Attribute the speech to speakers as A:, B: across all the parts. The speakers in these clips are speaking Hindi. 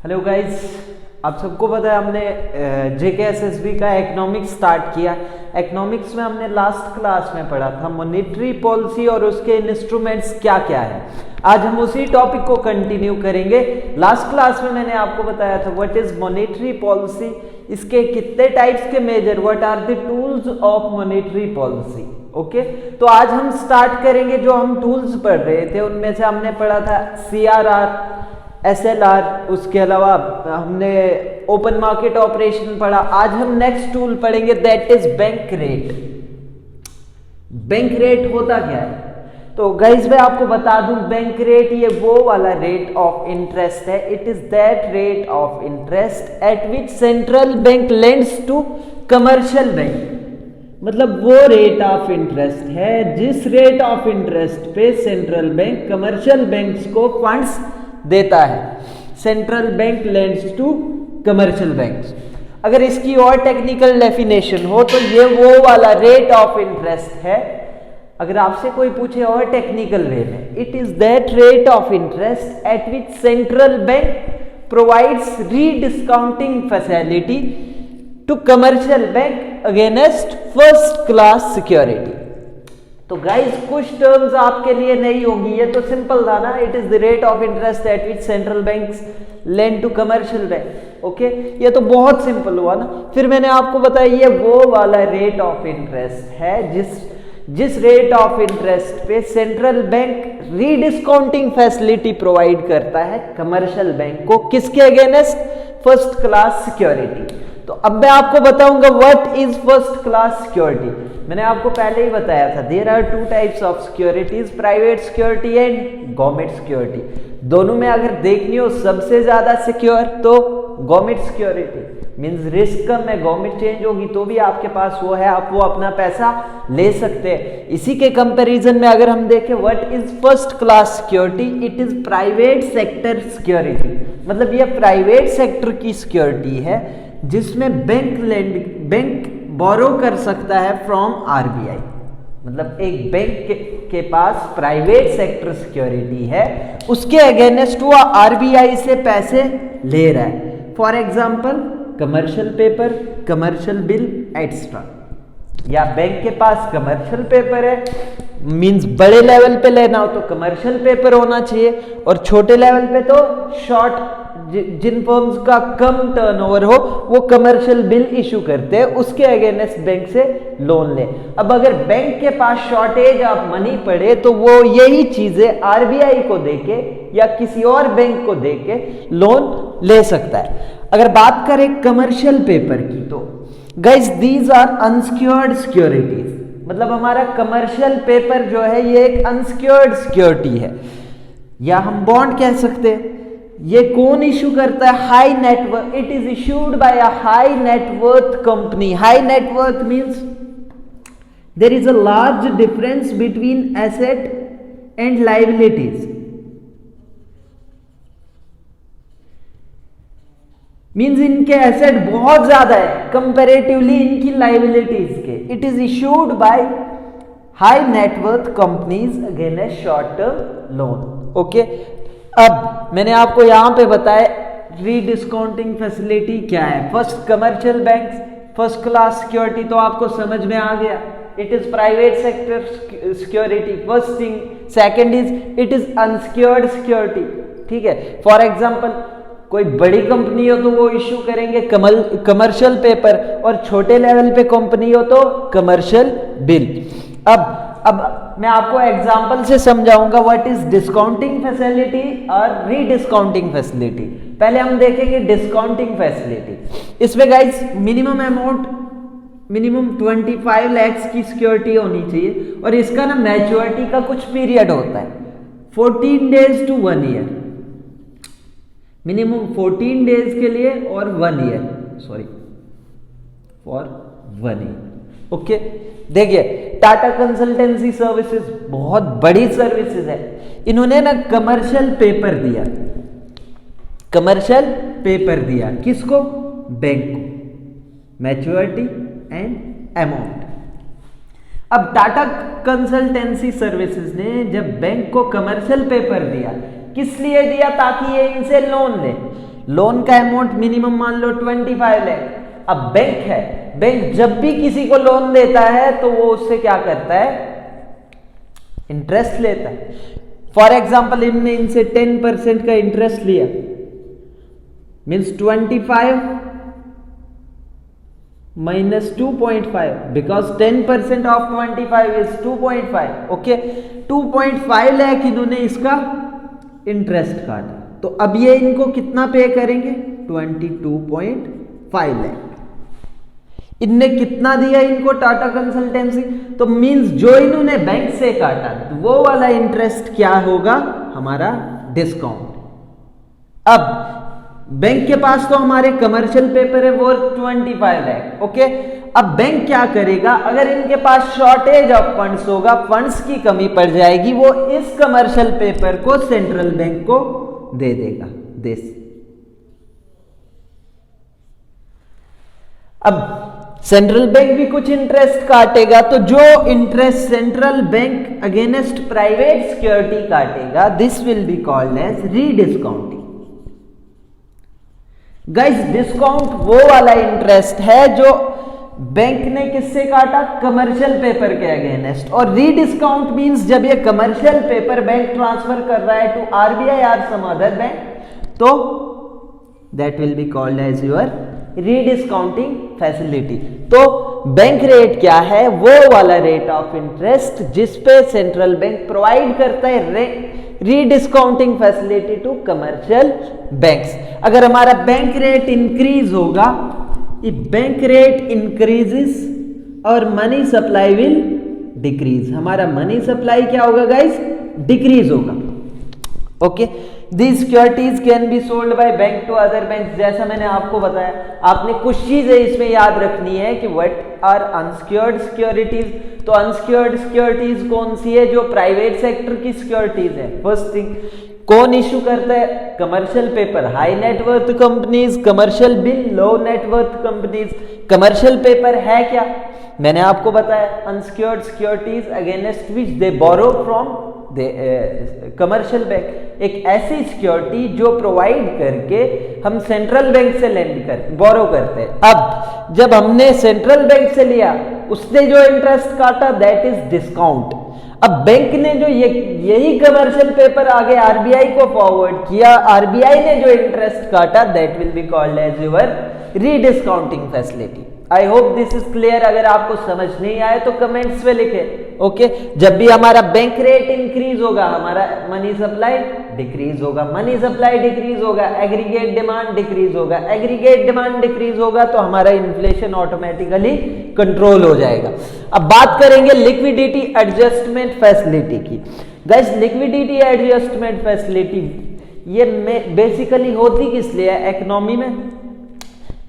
A: हेलो गाइस, आप सबको पता है हमने जेकेएसएसबी का इकोनॉमिक्स स्टार्ट किया। इकोनॉमिक्स में हमने लास्ट क्लास में पढ़ा था मॉनेटरी पॉलिसी और उसके इंस्ट्रूमेंट्स क्या क्या है। आज हम उसी टॉपिक को कंटिन्यू करेंगे। लास्ट क्लास में मैंने आपको बताया था व्हाट इज मॉनेटरी पॉलिसी, इसके कितने टाइप्स के measure, what are the tools of monetary policy. Okay, तो आज हम स्टार्ट करेंगे। जो हम टूल्स पढ़ रहे थे उनमें से हमने पढ़ा था सीआरआर, एसएलआर, उसके अलावा हमने ओपन मार्केट ऑपरेशन पढ़ा। आज हम नेक्स्ट टूल पढ़ेंगे that is bank rate. Bank rate होता क्या है? तो गाइस मैं आपको बता दूं, बैंक रेट ये वो वाला रेट ऑफ इंटरेस्ट है। It is that rate of interest at which central bank lends to commercial bank. मतलब वो रेट ऑफ इंटरेस्ट है जिस रेट ऑफ इंटरेस्ट पे सेंट्रल बैंक कमर्शियल बैंक्स को फंड्स देता है। Central bank lends to commercial banks. अगर इसकी और टेक्निकल डेफिनेशन हो तो ये वो वाला रेट ऑफ इंटरेस्ट है। अगर आपसे कोई पूछे और टेक्निकल वे में, it is that rate of interest at which central bank provides rediscounting facility to commercial bank against first class security. तो गाइस कुछ टर्म्स आपके लिए नहीं होंगी, ये तो सिंपल था ना। It is the rate of interest at which central banks lend to commercial bank. Okay, ये तो बहुत सिंपल हुआ ना। फिर मैंने आपको बताया ये वो वाला रेट ऑफ इंटरेस्ट है जिस रेट ऑफ इंटरेस्ट पे सेंट्रल बैंक रीडिस्काउंटिंग फैसिलिटी प्रोवाइड करता है कमर्शियल बैंक को, किसके अगेंस्ट? First class security. तो अब मैं आपको बताऊंगा what is first class security. मैंने आपको पहले ही बताया था there are two types of securities, private security and government security. दोनों में अगर देखनी हो सबसे ज्यादा सिक्योर तो गवर्नमेंट सिक्योरिटी, मींस रिस्क कम है, गवर्नमेंट चेंज होगी तो भी आपके पास वो है, आप वो अपना पैसा ले सकते हैं। इसी के कंपैरिजन में अगर हम देखें what is first class security, it is private sector security. मतलब ये प्राइवेट सेक्टर की सिक्योरिटी है जिसमें बैंक बोरो कर सकता है फ्रॉम आरबीआई। मतलब एक बैंक के पास प्राइवेट सेक्टर सिक्योरिटी है, उसके अगेंस्ट वो आरबीआई से पैसे ले रहा है। For example commercial paper, commercial bill extra. या बैंक के पास कमर्शियल पेपर है, मींस बड़े लेवल पे लेना हो तो कमर्शियल पेपर होना चाहिए, और छोटे लेवल पे तो शॉर्ट, जिन फर्म्स का कम टर्नओवर हो वो कमर्शियल बिल इशू करते हैं, उसके अगेंस्ट बैंक से लोन ले। अब अगर बैंक के पास शॉर्टेज ऑफ मनी पड़े तो वो यही चीजें आरबीआई को देके या किसी और बैंक को देके लोन ले सकता है। अगर बात करें कमर्शियल पेपर की तो guys these are unsecured securities. मतलब हमारा कमर्शियल पेपर जो है ये एक अनसिक्योर्ड सिक्योरिटी है, या हम बॉन्ड कह सकते हैं। ये कौन इशू करता है? High net worth. It is issued by a high net worth company. High net worth means there is a large difference between asset and liabilities. Means इनके एसेट बहुत ज्यादा है कंपैरेटिवली इनकी लायबिलिटीज के। It is issued by high net worth companies against short term loan. Okay, अब मैंने आपको यहां पे बताया रीडिस्काउंटिंग फैसिलिटी क्या है। First commercial banks, first class security तो आपको समझ में आ गया। It is private sector security first thing. Second is it is unsecured security. ठीक है, फॉर एग्जांपल कोई बड़ी कंपनी हो तो वो इश्यू करेंगे कमर्शियल पेपर, और छोटे लेवल पे कंपनी हो तो कमर्शियल बिल। अब मैं आपको एग्जांपल से समझाऊंगा व्हाट इज डिस्काउंटिंग फैसिलिटी और रीडिस्काउंटिंग फैसिलिटी। पहले हम देखेंगे डिस्काउंटिंग फैसिलिटी। इसमें guys minimum amount, minimum 25 lakh की सिक्योरिटी होनी चाहिए, और इसका ना मैच्योरिटी का कुछ पीरियड होता है 14 days to 1 year. Minimum 14 days के लिए और 1 year, sorry for 1 year. Okay, देखिए टाटा कंसल्टेंसी सर्विसेज बहुत बड़ी सर्विसेज है। इन्होंने ना कमर्शियल पेपर दिया, कमर्शियल पेपर दिया किसको? बैंक को, मैच्योरिटी एंड अमाउंट। अब टाटा कंसल्टेंसी सर्विसेज ने जब बैंक को कमर्शियल पेपर दिया, किस लिए दिया? ताकि ये इनसे लोन ले। लोन का अमाउंट मिनिमम मान लो 25 लाख। अब बैंक है, बैंक जब भी किसी को लोन देता है तो वो उससे क्या करता है, इंटरेस्ट लेता है। फॉर एग्जाम्पल इनने इनसे 10% का इंटरेस्ट लिया, means 25 minus 2.5 because 10% of 25 is 2.5। Okay, 2.5 lakh इन्होंने इसका इंटरेस्ट काटा, तो अब ये इनको कितना पे करेंगे, 22.5 लाख। इनने कितना दिया इनको टाटा कंसल्टेंसी, तो मींस जो इन्होंने बैंक से काटा तो वो वाला इंटरेस्ट क्या होगा, हमारा डिस्काउंट। अब बैंक के पास तो हमारे कमर्शियल पेपर है वो 25 लाख। ओके, अब बैंक क्या करेगा, अगर इनके पास शॉर्टेज ऑफ फंड्स होगा, फंड्स की कमी पड़ जाएगी, वो इस कमर्शियल पेपर को सेंट्रल बैंक को दे देगा। अब सेंट्रल बैंक भी कुछ इंटरेस्ट काटेगा, तो जो interest central bank against private security काटेगा, this will be called as rediscounting. Guys, discount वो वाला इंटरेस्ट है जो बैंक ने किससे काटा, कमर्शियल पेपर के अगेंस्ट। और रीडिस्काउंट मींस जब ये कमर्शियल पेपर बैंक ट्रांसफर कर रहा है टू आरबीआई और सम अदर बैंक, तो that will be called as your rediscounting facility. तो बैंक रेट क्या है, वो वाला रेट ऑफ इंटरेस्ट जिस पे सेंट्रल बैंक प्रोवाइड करता है रीडिस्काउंटिंग फैसिलिटी टू कमर्शियल बैंक्स। अगर हमारा बैंक रेट इंक्रीज होगा, इफ बैंक रेट इंक्रीजेस और मनी सप्लाई विल डिक्रीज, हमारा मनी सप्लाई क्या होगा गाइस, डिक्रीज होगा। Okay, these securities can be sold by bank to other banks। जैसा मैंने आपको बताया, आपने कुछ चीजें इसमें याद रखनी है कि what are unsecured securities। तो अनसिक्योर्ड सिक्योरिटीज कौन सी है, जो प्राइवेट सेक्टर की सिक्योरिटीज है। फर्स्ट थिंग, कौन इशू करता है, commercial paper, high net worth companies, commercial bill, low net worth companies. Commercial paper है क्या, मैंने आपको बताया, unsecured securities against which they borrow from commercial bank, एक ऐसी सिक्योरिटी जो प्रोवाइड करके हम सेंट्रल बैंक से लेंड कर बोरो करते हैं। अब जब हमने सेंट्रल बैंक से लिया, उसने जो इंटरेस्ट काटा दैट इज डिस्काउंट। अब बैंक ने जो यही कमर्शियल पेपर आगे आरबीआई को फॉरवर्ड किया, आरबीआई ने जो इंटरेस्ट काटा that will be called as your rediscounting facility. I hope this is clear. अगर आपको समझ नहीं आए तो कमेंट्स में लिखे। ओके, जब भी हमारा बैंक रेट इंक्रीज होगा, हमारा मनी सप्लाई डिक्रीज होगा, मनी सप्लाई डिक्रीज होगा, एग्रीगेट डिमांड डिक्रीज होगा, एग्रीगेट डिमांड डिक्रीज होगा, तो हमारा इन्फ्लेशन ऑटोमेटिकली कंट्रोल हो जाएगा। अब बात करेंगे लिक्विडिटी एडजस्टमेंट फैसिलिटी की। गाइस, लिक्विडिटी एडजस्टमेंट फैसिलिटी ये बेसिकली होती किस लिए है, इकोनॉमी में।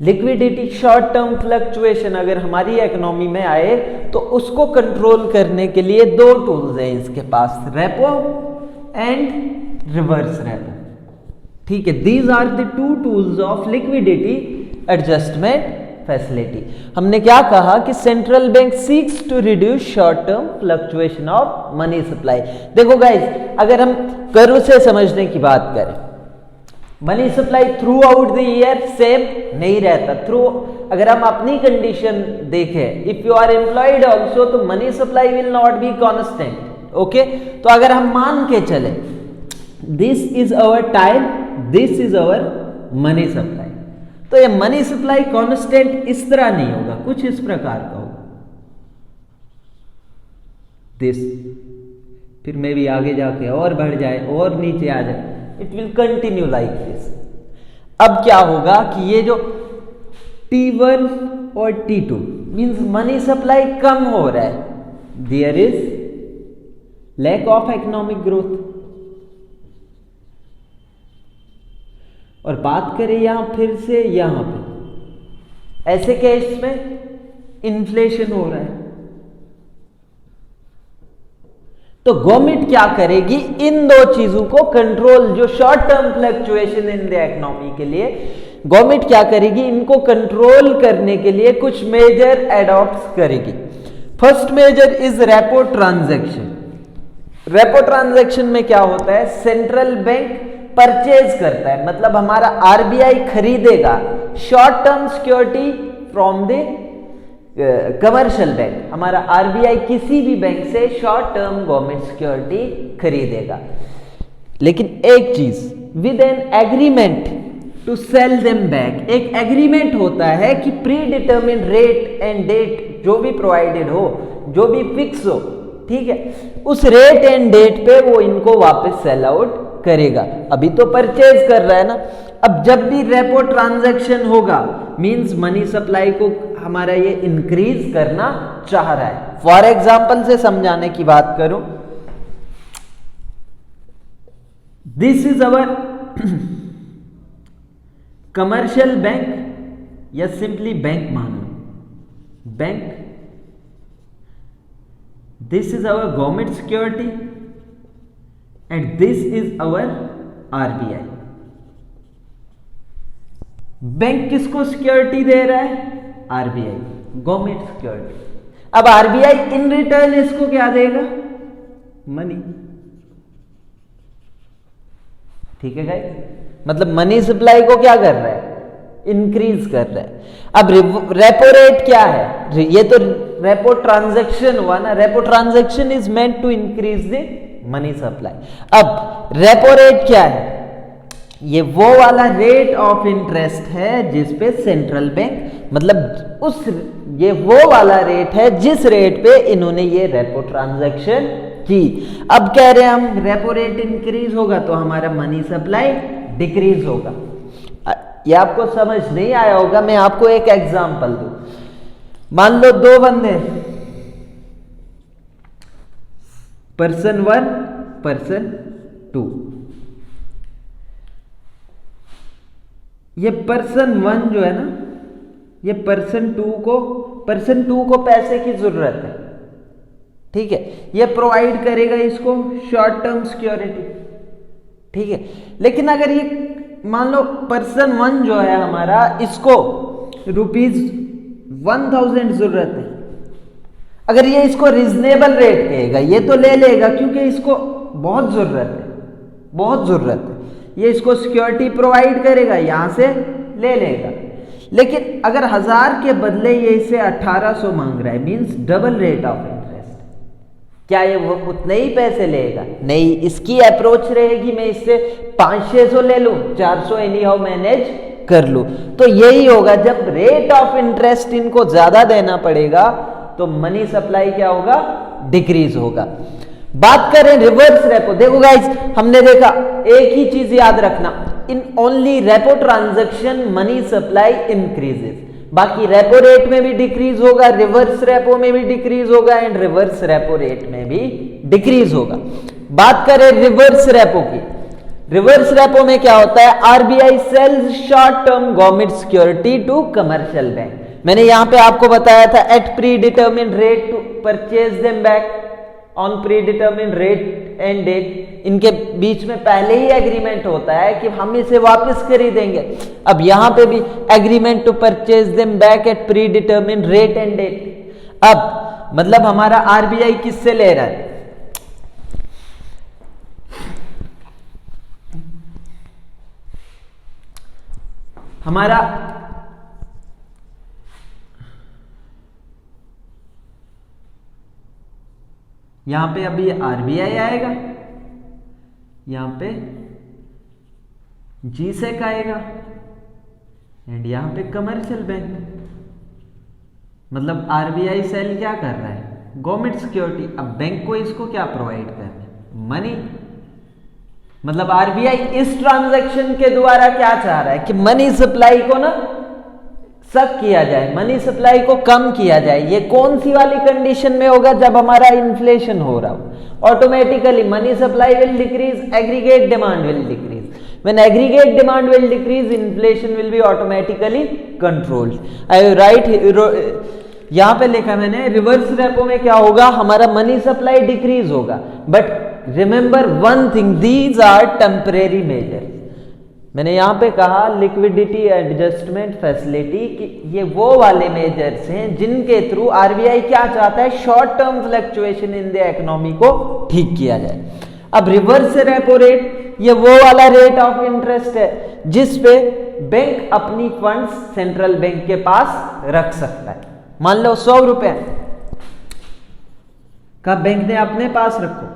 A: लिक्विडिटी शॉर्ट टर्म फ्लक्चुएशन अगर हमारी इकोनॉमी में आए तो उसको कंट्रोल करने के लिए दो टूल्स हैं इसके पास, रेपो एंड रिवर्स रेपो। ठीक है, these are the two tools of liquidity adjustment facility. हमने क्या कहा कि central bank seeks to reduce short term fluctuation of money supply. देखो गाइस, अगर हम कर्व से समझने की बात करें, money supply throughout the year same नहीं रहता। अगर हम अपनी कंडीशन देखें, if you are employed also, तो money supply will not B constant. Okay, तो अगर हम मान के चले this is our time, this is our money supply, तो ये मनी सप्लाई कॉन्स्टेंट इस तरह नहीं होगा, कुछ इस प्रकार का होगा, दिस, फिर मे भी आगे जाके और बढ़ जाए और नीचे आ जाए, it will continue like this. अब क्या होगा कि ये जो T1 और T2 मींस मनी सप्लाई कम हो रहा है, there is lack of economic growth. और बात करें यहां फिर से, यहां पे ऐसे केस में इन्फ्लेशन हो रहा है, तो गवर्नमेंट क्या करेगी, इन दो चीजों को कंट्रोल, जो short term fluctuation in the economy के लिए गवर्नमेंट क्या करेगी, इनको कंट्रोल करने के लिए कुछ मेजर एडॉप्ट करेगी। First measure is repo transaction. Repo transaction में क्या होता है, सेंट्रल बैंक परचेज करता है, मतलब हमारा आरबीआई खरीदेगा short term security from the commercial bank. हमारा आरबीआई किसी भी बैंक से शॉर्ट टर्म गवर्नमेंट सिक्योरिटी खरीदेगा, लेकिन एक चीज, with an agreement to sell them back. एक एग्रीमेंट होता है कि pre determine rate and date जो भी प्रोवाइडेड हो, जो भी फिक्स हो, ठीक है, उस रेट एंड डेट पे वो इनको वापस सेल आउट करेगा। अभी तो परचेज कर रहा है ना। अब जब भी रेपो ट्रांजैक्शन होगा, मींस मनी सप्लाई को हमारा ये इंक्रीज करना चाह रहा है। फॉर एग्जांपल से समझाने की बात करूं, this is our commercial bank या सिंपली बैंक मान लो, bank, this is our government security and this is our RBI. Bank किसको सिक्योरिटी दे रहा है? RBI, government security. अब आरबीआई इन रिटर्न इसको क्या देगा? मनी। ठीक है गाइस, मतलब मनी सप्लाई को क्या कर रहा है? इंक्रीज कर रहा है। अब रेपो रेट क्या है? ये तो रेपो ट्रांजैक्शन हुआ ना, repo transaction is meant to increase the money supply. अब रेपो रेट क्या है? ये वो वाला रेट ऑफ इंटरेस्ट है जिसपे सेंट्रल बैंक, मतलब ये वो वाला रेट है जिस रेट पे इन्होंने ये रेपो ट्रांजैक्शन की। अब कह रहे हैं हम रेपो रेट इंक्रीज होगा तो हमारा मनी सप्लाई डिक्रीज होगा। ये आपको समझ नहीं आया होगा, मैं आपको एक एग्जांपल दूं। मान लो दो बंदे, पर्सन 1 पर्सन 2, ये पर्सन 1 जो है ना, ये पर्सन 2 को पैसे की जरूरत है, ठीक है, ये प्रोवाइड करेगा इसको शॉर्ट टर्म सिक्योरिटी, ठीक है। लेकिन अगर ये मान लो पर्सन 1 जो है हमारा, इसको ₹1000 जरूरत है, अगर ये इसको रीजनेबल रेट कहेगा ये तो ले लेगा क्योंकि इसको बहुत जरूरत है, ये इसको सिक्योरिटी प्रोवाइड करेगा, यहां से ले लेगा। लेकिन अगर 1000 के बदले ये इसे 1800 मांग रहा है, means double rate of interest, क्या ये वो उतने ही पैसे लेगा? नहीं, इसकी अप्रोच रहेगी मैं इससे 500-600 ले लूं, 400 एनी हाउ मैनेज कर लूं। तो यही होगा, जब रेट ऑफ इंटरेस्ट इनको ज्यादा देना पड़ेगा तो मनी सप्लाई क्या होगा? डिक्रीज होगा। बात करें रिवर्स रेपो, देखो गाइस, हमने देखा एक ही चीज याद रखना, in only repo transaction money supply increases, बाकी रेपो रेट में भी डिक्रीज होगा, रिवर्स रेपो में भी डिक्रीज होगा एंड रिवर्स रेपो रेट में भी डिक्रीज होगा। बात करें रिवर्स रेपो की, रिवर्स रेपो में क्या होता है? RBI sells short term government security to commercial bank. मैंने यहां पे आपको बताया था, at pre determine rate to purchase them back on pre determine rate and date. इनके बीच में पहले ही एग्रीमेंट होता है कि हम इसे वापस खरीदेंगे। अब यहां पे भी agreement to purchase them back at pre determine rate and date. अब मतलब हमारा आरबीआई किससे ले रहा है? हमारा यहां पे अभी आरबीआई आएगा, यहां पे जीसेक आएगा एंड यहां पे कमर्शियल बैंक। मतलब आरबीआई सेल क्या कर रहा है? Government security. अब बैंक को इसको क्या प्रोवाइड करना है? मनी। मतलब आरबीआई इस ट्रांजैक्शन के द्वारा क्या चाह रहा है कि मनी सप्लाई को ना सक किया जाए, मनी सप्लाई को कम किया जाए। ये कौन सी वाली कंडीशन में होगा? जब हमारा इन्फ्लेशन हो रहा हो। Automatically money supply will decrease, aggregate demand will decrease. When aggregate demand will decrease, inflation will be automatically controlled. I right, यहां पे लिखा मैंने, रिवर्स रेपो में क्या होगा? हमारा मनी सप्लाई डिक्रीज होगा। But remember one thing, these are temporary measure. मैंने यहां पे कहा लिक्विडिटी एडजस्टमेंट फैसिलिटी कि ये वो वाले मेजर्स हैं जिनके थ्रू आरबीआई क्या चाहता है? Short term fluctuation in the economy को ठीक किया जाए। अब रिवर्स रेपो रेट ये वो वाला रेट ऑफ इंटरेस्ट है जिस पे बैंक अपनी फंड्स सेंट्रल बैंक के पास रख सकता है। मान लो 100 रुपए का बैंक ने अपने पास रखो,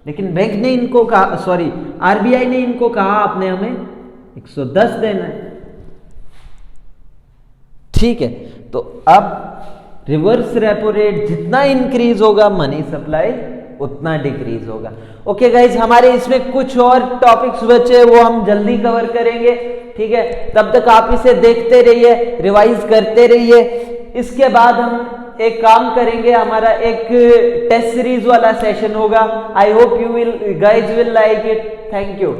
A: लेकिन बैंक ने इनको कहा, सॉरी आरबीआई ने इनको कहा आपने हमें 110 देना है, ठीक है। तो अब रिवर्स रेपो रेट जितना इंक्रीज होगा मनी सप्लाई उतना डिक्रीज होगा। ओके गाइज, हमारे इसमें कुछ और टॉपिक्स बचे वो हम जल्दी कवर करेंगे, ठीक है। तब तक आप इसे देखते रहिए, रिवाइज करते रहिए। इसके बाद हम एक काम करेंगे, हमारा एक टेस्ट सीरीज वाला सेशन होगा। I hope you will guys will like it. Thank you.